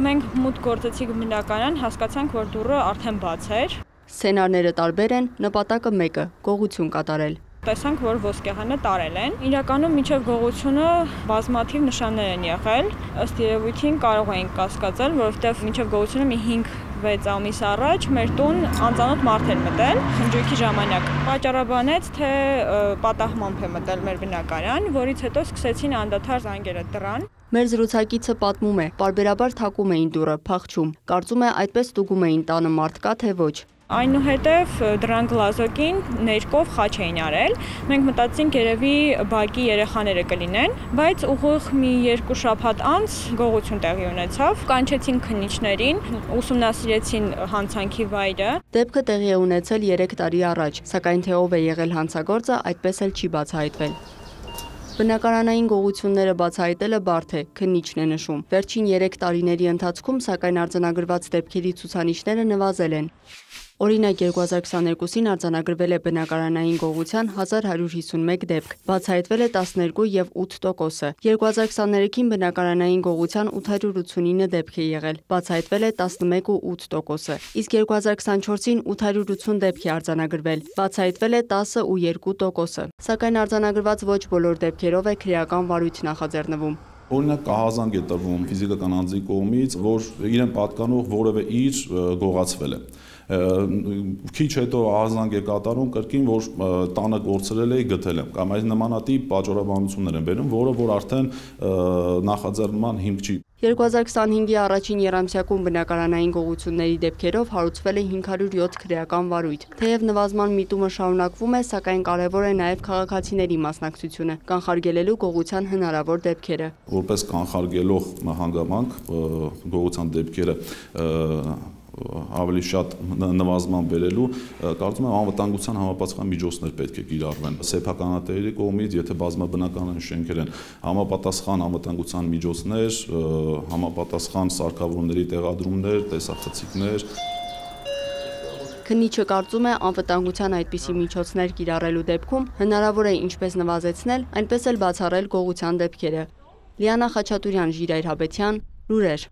Մենք մուտք գործեցինք բնակարան, հասկացանք, որ դուռը արդեն բաց էր։ Սցենարները տարբեր են, նպատակը մեկը՝ գողություն կատարել։ Տեսանք, որ ոսկեղանը տարել են։ Իրականում մինչև գողությունը բազմաթիվ նշաններ են եղել։ Ըստ երևույթին կարող էինք կասկածել, որովհետև մինչև գողությունը մի 5-6 ամիս առաջ մեր տուն անծանոթ մարդ էր մտել խնջույքի ժամանակ։ Պատճառաբանեց, թե պատահմամբ է մտել մեր բնակարան, որից հետո սկսեցին անդադար զանգերը դռան։ Մեր զրուցակիցը պատմում է, պարբերաբար թակում էին դուռը, փախչում։ Կարծում է այդպես ստուգում էին տանը մարդ կա թե ոչ։ Այնուհետև դրան գլազոկին ներկով խաչ էին արել։ Մենք մտածեցինք երևի բակի երեխաները կլինեն, բայց ուղիղ մի 2 շաբաթ անց գողություն տեղի ունեցավ։ Կանչեցին քննիչներին, ուսումնասիրեցին հանցանքի վայրը։ Դեպքը տեղի է ունեցել 3 տարի առաջ, սակայն թե ով է եղել հանցագործը, այդպես էլ չի բացահայտվել։ Բնակարանային գողությունները բացահայտելը բարդ է, քննիչն է նշում։ Վերջին 3 տարիների ընթացքում սակայն արձանագրված դեպքերի ցուցանիշները նվազել են։ Օրինակ 2022-ին արձանագրվել է բնակարանային գողության 1151 դեպք, բացահայտվել է 12 և 8%-ը։ 2023-ին բնակարանային գողության 889 դեպք է եղել, բացահայտվել է 11 ու 8%-ը։ Իսկ 2024-ին 880 դեպք է արձանագրվել, բացահայտվել է 10 ու 2%-ը։ Սակայն արձանագրված ոչ բոլոր դեպքերով է քրեական վարույթ նախաձեռնվում։ Օրինակ կահազանգ է տրվում ֆիզիկական անձի կողմից, որ իրեն պատկանող որևէ իր գողացվել է։ Քիչ հետո ահազանգ է կատարում կրկին, որ տանը կորցրել է, գտել եմ, կամ այս նմանատիպ պատճառաբանություններ են բերում, որը արդեն նախաձեռնման հիմք չի։ 2025-ի առաջին եռամսյակում բնակարանային գողությունների դեպքերով հարուցվել է 507 քրեական վարույթ։ Թեև նվազման միտումը շարունակվում է, սակայն կարևոր է նաև քաղաքացիների մասնակցությունը, կանխարգելելու գողության հնարավոր դեպքերը։ Որպես կանխարգելող հանգամանք գողության դեպքերը ավելի շատ նվազման բերելու, կարծում եմ անվտանգության համապատասխան միջոցներ պետք է կիրառվեն։ Սեփականատերերի կողմից, եթե բազմաբնակարանային շենքեր են, համապատասխան անվտանգության միջոցներ, համապատասխան սարքավորումների տեղադրումներ, տեսախցիկներ։ Քննիչը կարծում է, անվտանգության այդպիսի միջոցներ կիրառելու դեպքում հնարավոր է ինչպես նվազեցնել, այնպես էլ բացառել գողության դեպքերը։ Լիանա Խաչատուրյան, Ժիրայր Հաբետյան, լուրեր։